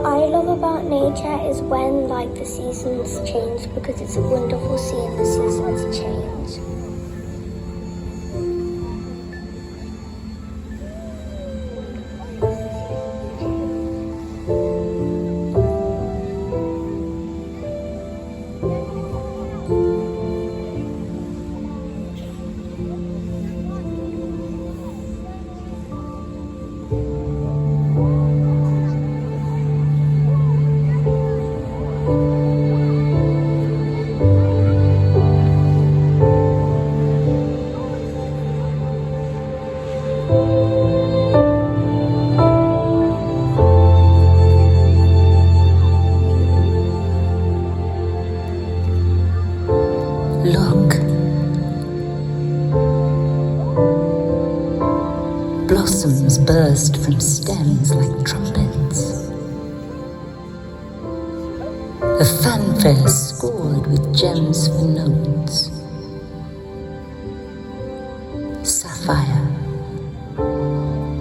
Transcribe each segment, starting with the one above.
What I love about nature is when the seasons change, because it's wonderful seeing the seasons change. Look. Blossoms burst from stems like trumpets. A fanfare scored with gems for notes. Sapphire,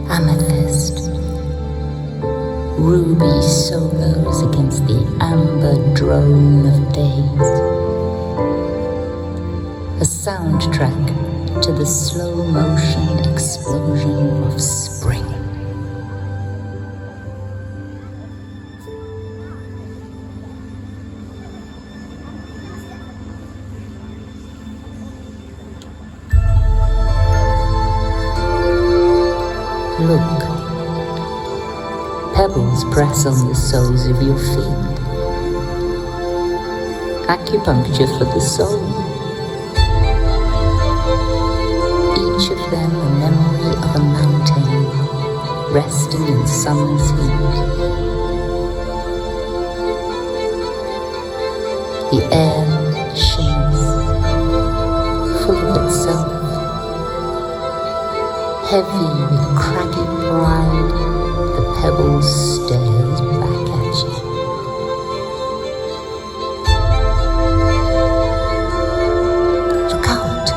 amethyst, ruby solos against the amber drone of days. A soundtrack to the slow motion explosion of spring. Look, pebbles press on the soles of your feet. Acupuncture for the soul. Each of them a memory of a mountain resting in summer's heat. The air shimmers, full of itself, heavy with craggy pride. The pebble stares back at you. Look out!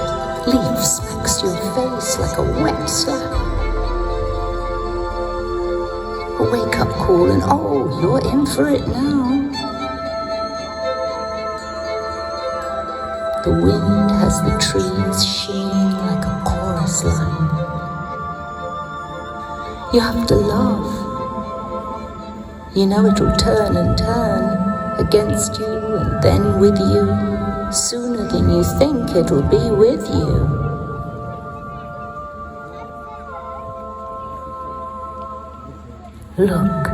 Leaf smacks your face like a wet slap. A wake-up call and oh, you're in for it now. The wind has the trees shimmering like a chorus line. You have to laugh. You know it'll turn and turn against you and then with you. Sooner than you think it'll be with you. Look,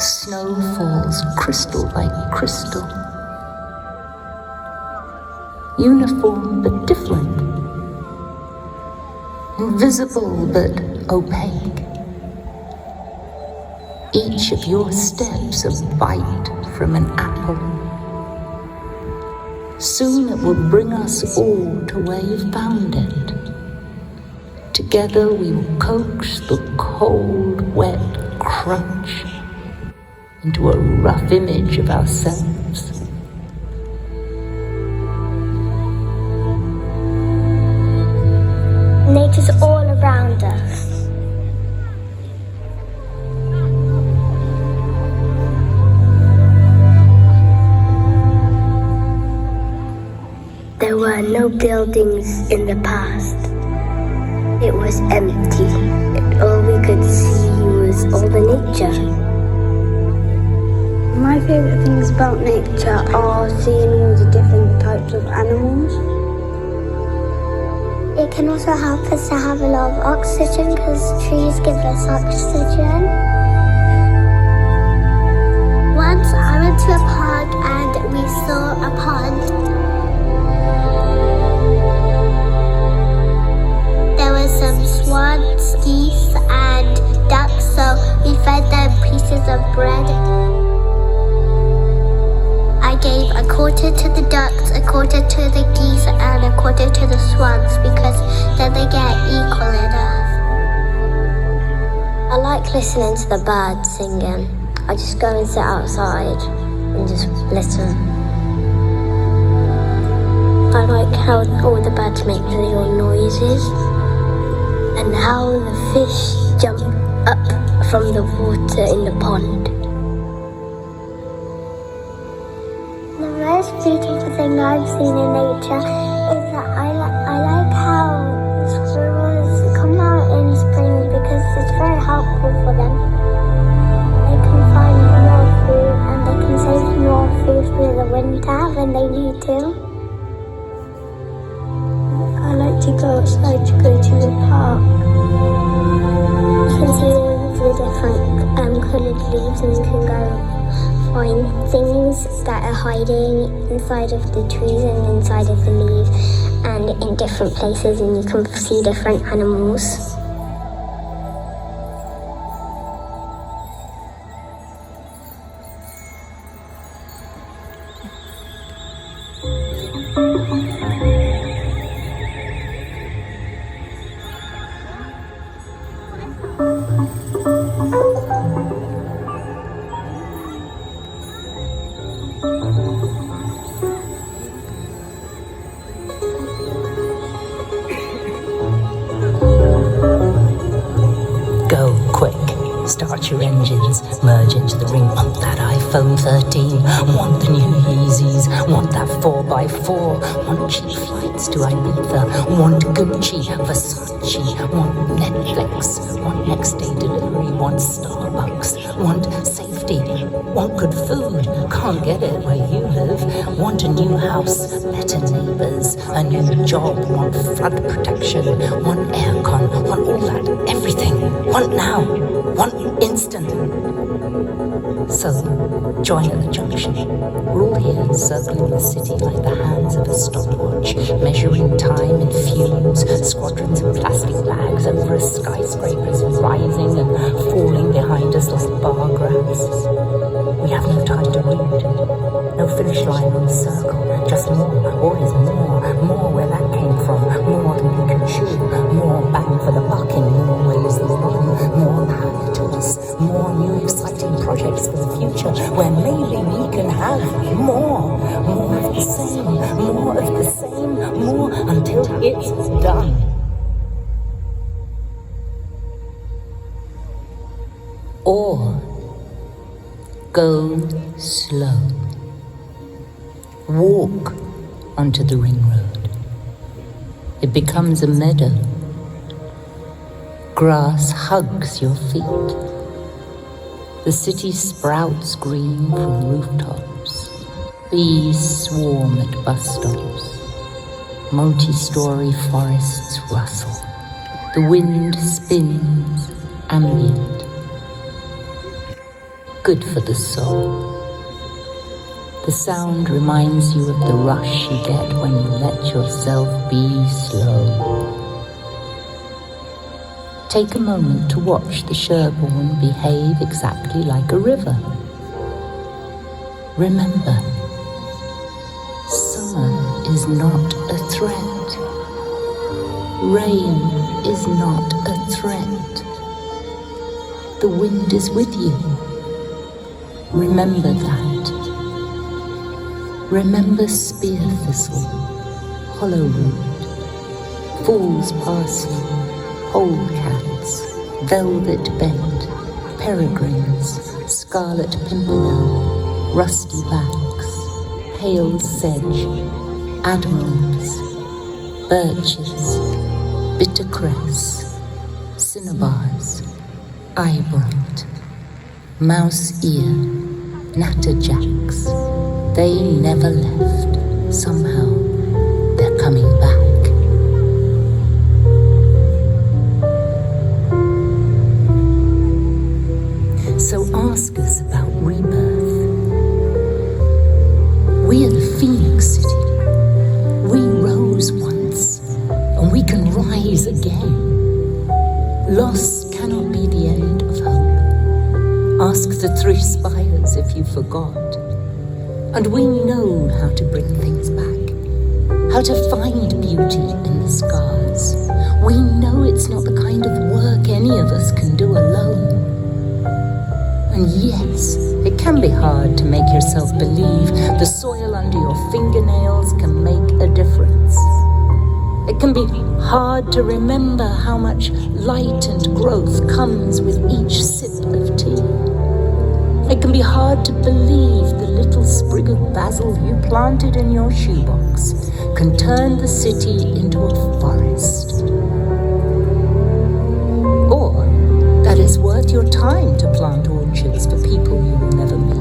snow falls crystal by crystal. Uniform but different. Invisible but opaque. Each of your steps a bite from an apple. Soon it will bring us all to where you found it. Together we will coax the cold, wet crunch into a rough image of ourselves. Nature's all around us. There were no buildings in the past. It was empty, and all we could see was all the nature. My favourite things about nature are seeing all the different types of animals. It can also help us to have a lot of oxygen, because trees give us oxygen. Once I went to a park and we saw a pond. There were some swans, geese and ducks, so we fed them pieces of bread. I gave a quarter to the ducks, a quarter to the geese and a quarter to the swans, because then they get equal enough. I like listening to the birds singing. I just go and sit outside and just listen. I like how all the birds make little noises and how the fish jump up from the water in the pond. The most beautiful thing I've seen in nature is that I like how squirrels come out in spring because it's very helpful for them. They can find more food and they can save more food through the winter when they need to. I like to go outside to go to the park. You can see all the different coloured leaves and you can go find things that are hiding inside of the trees and inside of the leaves and in different places, and you can see different animals. Start your engines, merge into the ring, pump that iPhone 13. Want the new Yeezys, want that 4x4. Want cheap flights to Ibiza, want Gucci, Versace. Want Netflix, want next day delivery. Want Starbucks, want safety. Want good food, can't get it where you live. Want a new house, better neighbours, a new job. Want flood protection, want aircon, want all that, everything. Want now, want instant. So, join at the junction. We're all here circling the city like the hands of a stopwatch, measuring time in fumes, squadrons of plastic bags over us, skyscrapers rising and falling behind us like bar graphs. We have no time to read, no finish line on the circle, just more, always more where that came from, more than we can chew, more bang for the buck in more ways than one, more power to us, more new exciting projects for the future, where maybe we can have more of the same, more of the same, more until it's done. Or go slow. Walk onto the ring road. It becomes a meadow. Grass hugs your feet. The city sprouts green from rooftops. Bees swarm at bus stops. Multi-story forests rustle. The wind spins, ambient. Good for the soul. The sound reminds you of the rush you get when you let yourself be slow. Take a moment to watch the Sherborne behave exactly like a river. Remember, summer is not a threat. Rain is not a threat. The wind is with you. Remember that. Remember spear thistle, hollow root, fool's parsley, polecats, velvet bed, peregrines, scarlet pimpernel, rusty backs, pale sedge, admirals, birches, bitter cress, cinnabars, eyebright, mouse ear, natterjacks. They never left. Somehow, they're coming back. So ask us about rebirth. We are the Phoenix City. We rose once, and we can rise again. Loss cannot be the end of hope. Ask the 3 spires if you forgot. And we know how to bring things back, how to find beauty in the scars. We know it's not the kind of work any of us can do alone. And yes, it can be hard to make yourself believe the soil under your fingernails can make a difference. It can be hard to remember how much light and growth comes with each sip of tea. It can be hard to believe the little sprig of basil you planted in your shoebox can turn the city into a forest. Or that it's worth your time to plant orchards for people you will never meet.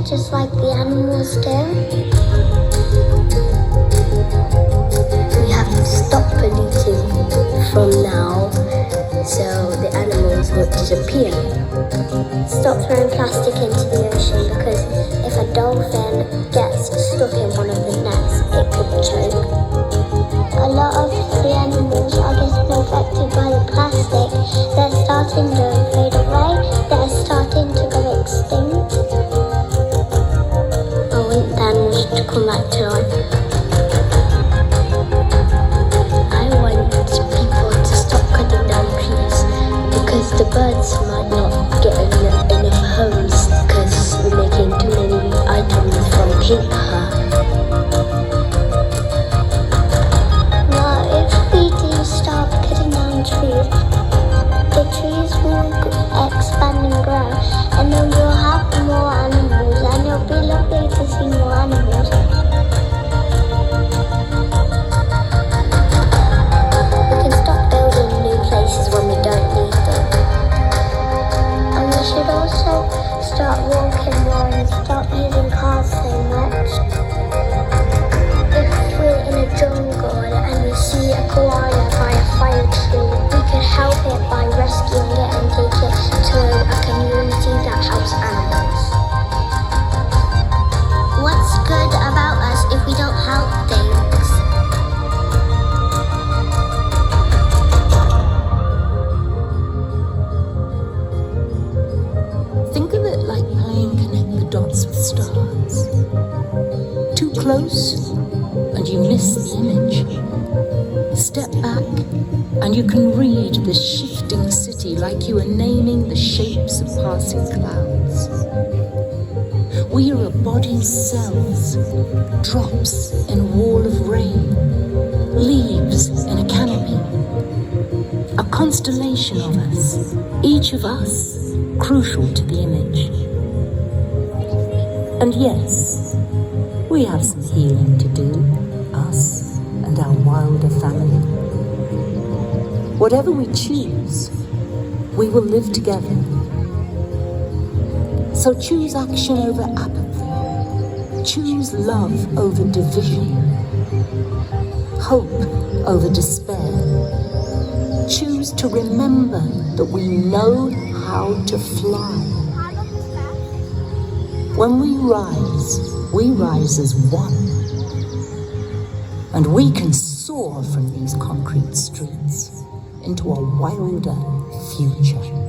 Just like the animals do. We have to stop polluting from now so the animals will disappear. Stop throwing plastic into the ocean because if a dolphin gets stuck in one of the nets, it could choke. A lot of the animals are getting affected by the plastic. They're starting to fade away. They're starting to go extinct. To come back to life. I want people to stop cutting down trees because the birds might not get enough homes because we're making too many items from paper. Now, if we do stop cutting down trees, the trees will expand and grow, and then we'll have more animals, and it'll be lovely to see more animals. We can stop building new places when we don't need them. And we should also start walking more and stop using cars so much. If we're in a jungle and we see a koala by a fire tree, we can help it by rescuing it and take it to a community that helps animals. What's good about us if we don't help things? Think of it like playing connect the dots with stars. Too close and you miss the image. Step back and you can read the shifting city like you are naming the shapes of passing clouds. We are a body's cells, drops in a wall of rain, leaves in a canopy, a constellation of us, each of us crucial to the image. And yes, we have some healing to do, us and our wilder family. Whatever we choose, we will live together. So choose action over apathy. Choose love over division. hope over despair. Choose to remember that we know how to fly. When we rise as one. And we can soar from these concrete streets into a wilder future.